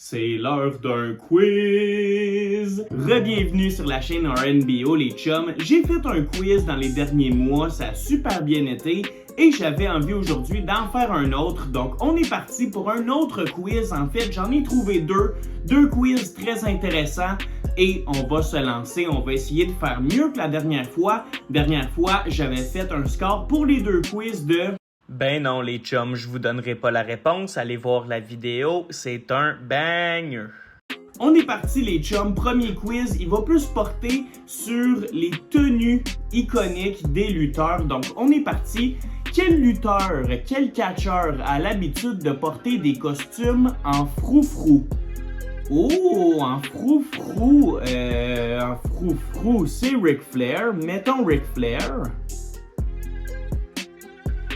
C'est l'heure d'un quiz! Re-bienvenue sur la chaîne RNBO les chums. J'ai fait un quiz dans les derniers mois, ça a super bien été et j'avais envie aujourd'hui d'en faire un autre. Donc on est parti pour un autre quiz. En fait, j'en ai trouvé deux quiz très intéressants et on va se lancer. On va essayer de faire mieux que la dernière fois. Dernière fois, j'avais fait un score pour les deux quiz de... Ben non les chums, je vous donnerai pas la réponse, allez voir la vidéo, c'est un banger. On est parti les chums, premier quiz, il va plus porter sur les tenues iconiques des lutteurs. Donc on est parti, quel lutteur, quel catcheur a l'habitude de porter des costumes en froufrou? Oh, en froufrou, c'est Ric Flair, mettons Ric Flair.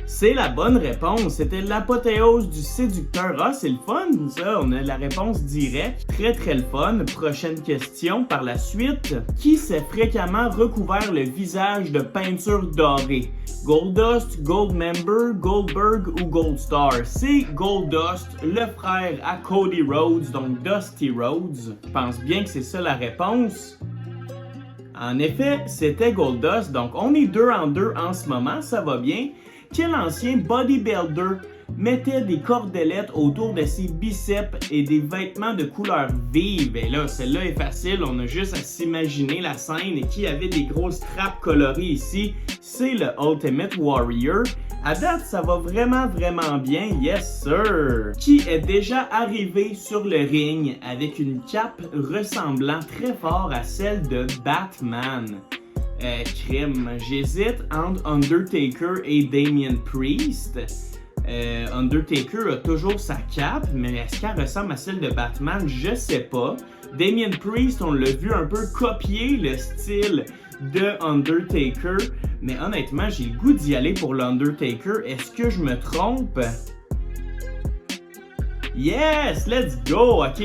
C'est la bonne réponse. C'était l'apothéose du séducteur. Ah, c'est le fun, ça. On a la réponse directe. Très, très le fun. Prochaine question par la suite. Qui s'est fréquemment recouvert le visage de peinture dorée? Goldust, Goldmember, Goldberg ou Goldstar? C'est Goldust, le frère à Cody Rhodes, donc Dusty Rhodes. Je pense bien que c'est ça la réponse. En effet, c'était Goldust. Donc, on est 2-2 en ce moment. Ça va bien. Quel ancien bodybuilder mettait des cordelettes autour de ses biceps et des vêtements de couleur vive? Et là, celle-là est facile, on a juste à s'imaginer la scène. Et qui avait des grosses straps colorées ici? C'est le Ultimate Warrior. À date, ça va vraiment bien, yes sir! Qui est déjà arrivé sur le ring avec une cape ressemblant très fort à celle de Batman? Crime. J'hésite entre Undertaker et Damien Priest. Undertaker a toujours sa cape, mais est-ce qu'elle ressemble à celle de Batman? Je sais pas. Damien Priest, on l'a vu un peu copier le style de Undertaker, mais honnêtement, j'ai le goût d'y aller pour l'Undertaker. Est-ce que je me trompe? Yes, let's go! Ok,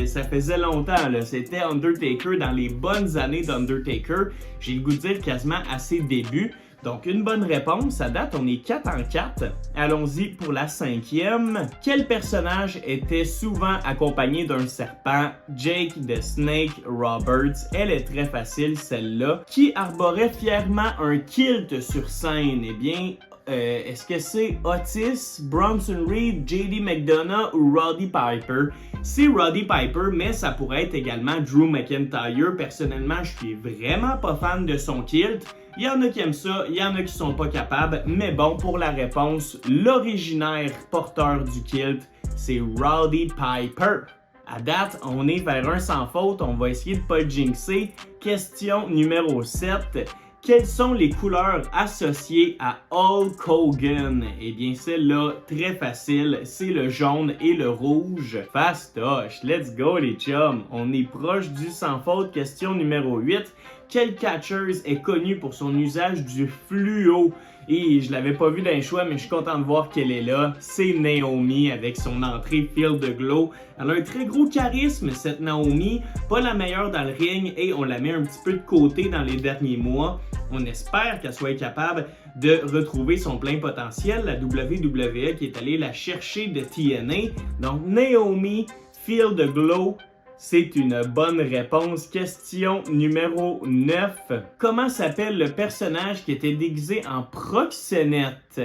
ça faisait longtemps, là. C'était Undertaker dans les bonnes années d'Undertaker. J'ai le goût de dire quasiment à ses débuts. Donc, une bonne réponse. À date, on est 4-4. Allons-y pour la cinquième. Quel personnage était souvent accompagné d'un serpent? Jake the Snake Roberts. Elle est très facile, celle-là. Qui arborait fièrement un kilt sur scène? Eh bien... est-ce que c'est Otis, Bronson Reed, JD McDonough ou Roddy Piper? C'est Roddy Piper, mais ça pourrait être également Drew McIntyre. Personnellement, je suis vraiment pas fan de son kilt. Il y en a qui aiment ça, il y en a qui sont pas capables. Mais bon, pour la réponse, l'originaire porteur du kilt, c'est Roddy Piper. À date, on est vers un sans faute. On va essayer de pas le jinxer. Question numéro 7. Quelles sont les couleurs associées à Hulk Hogan? Eh bien, celle-là, très facile, c'est le jaune et le rouge. Fastoche, let's go les chums! On est proche du sans faute. Question numéro 8. Quelle catcheuse est connue pour son usage du fluo? Et je l'avais pas vu dans les choix, mais je suis content de voir qu'elle est là. C'est Naomi avec son entrée Feel the Glow. Elle a un très gros charisme, cette Naomi. Pas la meilleure dans le ring et on la met un petit peu de côté dans les derniers mois. On espère qu'elle soit capable de retrouver son plein potentiel. La WWE qui est allée la chercher de TNA. Donc Naomi, Feel the Glow. C'est une bonne réponse. Question numéro 9. Comment s'appelle le personnage qui était déguisé en proxénète?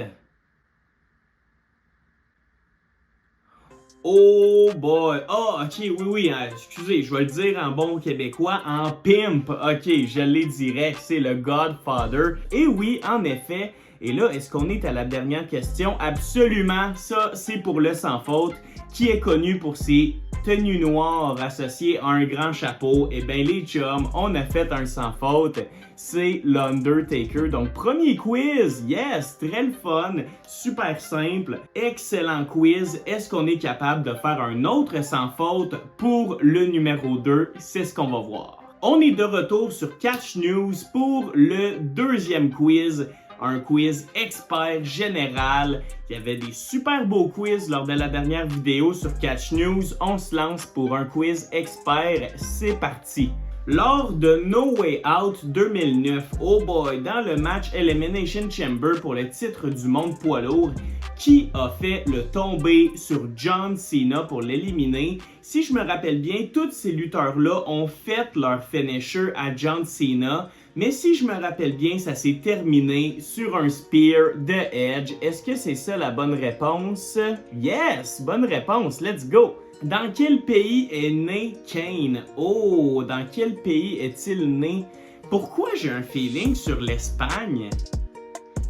Oh boy! Oh, ok, oui, excusez, je vais le dire en bon québécois, en pimp. Ok, je l'ai direct, c'est le Godfather. Et oui, en effet. Et là, est-ce qu'on est à la dernière question? Absolument, ça, c'est pour le sans faute, qui est connu pour ses tenues noires associées à un grand chapeau. Eh bien, les chums, on a fait un sans faute. C'est l'Undertaker. Donc, premier quiz. Yes, très le fun. Super simple. Excellent quiz. Est-ce qu'on est capable de faire un autre sans faute pour le numéro 2? C'est ce qu'on va voir. On est de retour sur Catch News pour le deuxième quiz. Un quiz expert général. Il y avait des super beaux quiz lors de la dernière vidéo sur Catch News. On se lance pour un quiz expert. C'est parti! Lors de No Way Out 2009, oh boy, dans le match Elimination Chamber pour le titre du monde poids lourd, qui a fait le tombé sur John Cena pour l'éliminer? Si je me rappelle bien, tous ces lutteurs-là ont fait leur finisher à John Cena, mais si je me rappelle bien, ça s'est terminé sur un spear de Edge. Est-ce que c'est ça la bonne réponse? Yes, bonne réponse, let's go! Dans quel pays est né Kane? Oh, dans quel pays est-il né? Pourquoi j'ai un feeling sur l'Espagne?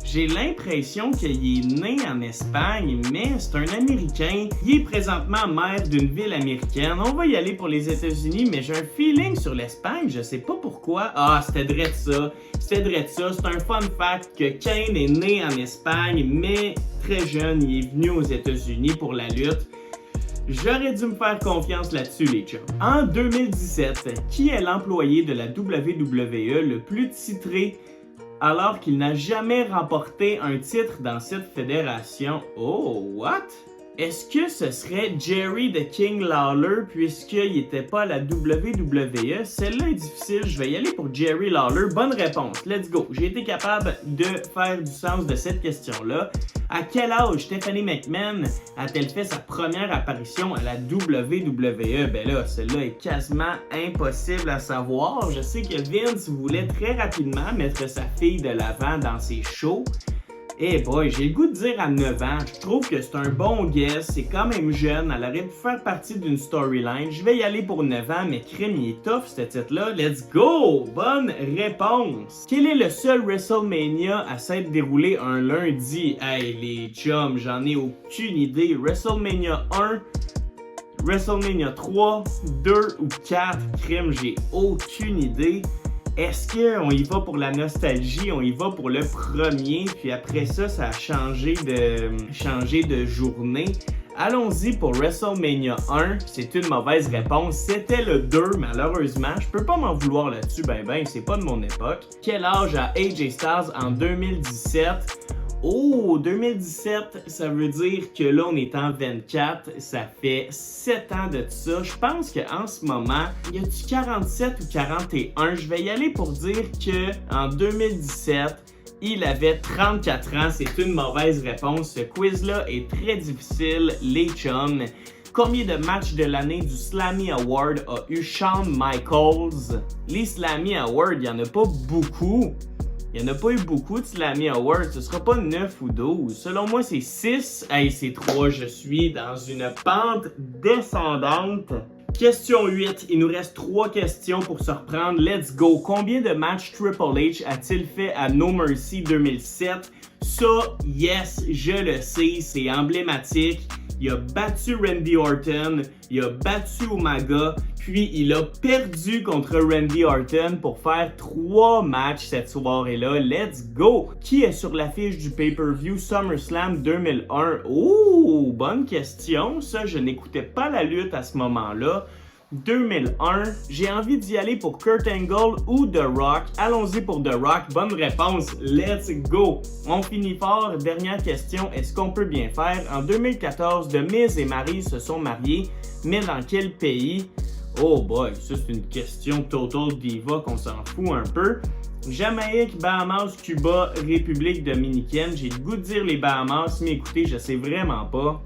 J'ai l'impression qu'il est né en Espagne, mais c'est un Américain. Il est présentement maire d'une ville américaine. On va y aller pour les États-Unis, mais j'ai un feeling sur l'Espagne, je sais pas pourquoi. Ah, c'était drôle ça. C'était drôle ça. C'est un fun fact que Kane est né en Espagne, mais très jeune, il est venu aux États-Unis pour la lutte. J'aurais dû me faire confiance là-dessus, les chums. En 2017, qui est l'employé de la WWE le plus titré alors qu'il n'a jamais remporté un titre dans cette fédération? Oh, what? Est-ce que ce serait Jerry the King Lawler puisqu'il n'était pas à la WWE? Celle-là est difficile, je vais y aller pour Jerry Lawler. Bonne réponse, let's go. J'ai été capable de faire du sens de cette question-là. À quel âge Stephanie McMahon a-t-elle fait sa première apparition à la WWE? Ben là, celle-là est quasiment impossible à savoir. Je sais que Vince voulait très rapidement mettre sa fille de l'avant dans ses shows. Eh boy, j'ai le goût de dire à 9 ans, je trouve que c'est un bon guess, c'est quand même jeune, elle aurait pu faire partie d'une storyline. Je vais y aller pour 9 ans, mais crime, il est tough ce titre-là. Let's go! Bonne réponse! Quel est le seul WrestleMania à s'être déroulé un lundi? Hey les chums, j'en ai aucune idée. WrestleMania 1, WrestleMania 3, 2 ou 4, crime, j'ai aucune idée. Est-ce qu'on y va pour la nostalgie, on y va pour le premier, puis après ça, ça a changé de journée? Allons-y pour WrestleMania 1, c'est une mauvaise réponse. C'était le 2, malheureusement. Je peux pas m'en vouloir là-dessus, ben, c'est pas de mon époque. Quel âge a AJ Styles en 2017? Oh, 2017, ça veut dire que là, on est en 24, ça fait 7 ans de ça. Je pense qu'en ce moment, y a-tu 47 ou 41? Je vais y aller pour dire que en 2017, il avait 34 ans. C'est une mauvaise réponse. Ce quiz-là est très difficile, les chums. Combien de matchs de l'année du Slammy Award a eu Shawn Michaels? Les Slammy Awards, il n'y en a pas beaucoup. Il n'y en a pas eu beaucoup de Slammy Awards, ce sera pas 9 ou 12. Selon moi, c'est 6. Hey, c'est 3. Je suis dans une pente descendante. Question 8. Il nous reste 3 questions pour se reprendre. Let's go. Combien de matchs Triple H a-t-il fait à No Mercy 2007? Ça, yes, je le sais, c'est emblématique. Il a battu Randy Orton, il a battu Umaga, puis il a perdu contre Randy Orton pour faire 3 matchs cette soirée-là. Let's go! Qui est sur l'affiche du pay-per-view SummerSlam 2001? Oh, bonne question. Ça, je n'écoutais pas la lutte à ce moment-là. 2001, j'ai envie d'y aller pour Kurt Angle ou The Rock. Allons-y pour The Rock. Bonne réponse. Let's go. On finit fort. Dernière question. Est-ce qu'on peut bien faire? En 2014, The Miz et Maryse se sont mariés, mais dans quel pays? Oh boy, ça c'est une question Total Diva qu'on s'en fout un peu. Jamaïque, Bahamas, Cuba, République dominicaine. J'ai le goût de dire les Bahamas, mais écoutez, je sais vraiment pas.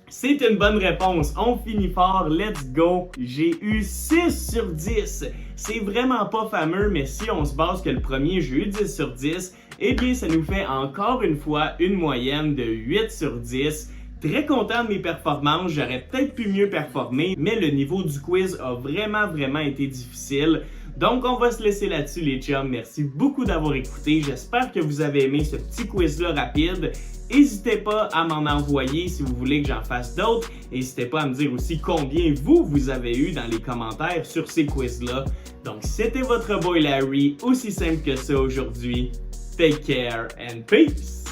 C'est une bonne réponse. On finit fort. Let's go. J'ai eu 6 sur 10. C'est vraiment pas fameux, mais si on se base que le premier, j'ai eu 10 sur 10, eh bien, ça nous fait encore une fois une moyenne de 8 sur 10. Très content de mes performances. J'aurais peut-être pu mieux performer, mais le niveau du quiz a vraiment été difficile. Donc, on va se laisser là-dessus, les chums. Merci beaucoup d'avoir écouté. J'espère que vous avez aimé ce petit quiz-là rapide. N'hésitez pas à m'en envoyer si vous voulez que j'en fasse d'autres. N'hésitez pas à me dire aussi combien vous avez eu dans les commentaires sur ces quiz-là. Donc, c'était votre boy Larry, aussi simple que ça aujourd'hui. Take care and peace!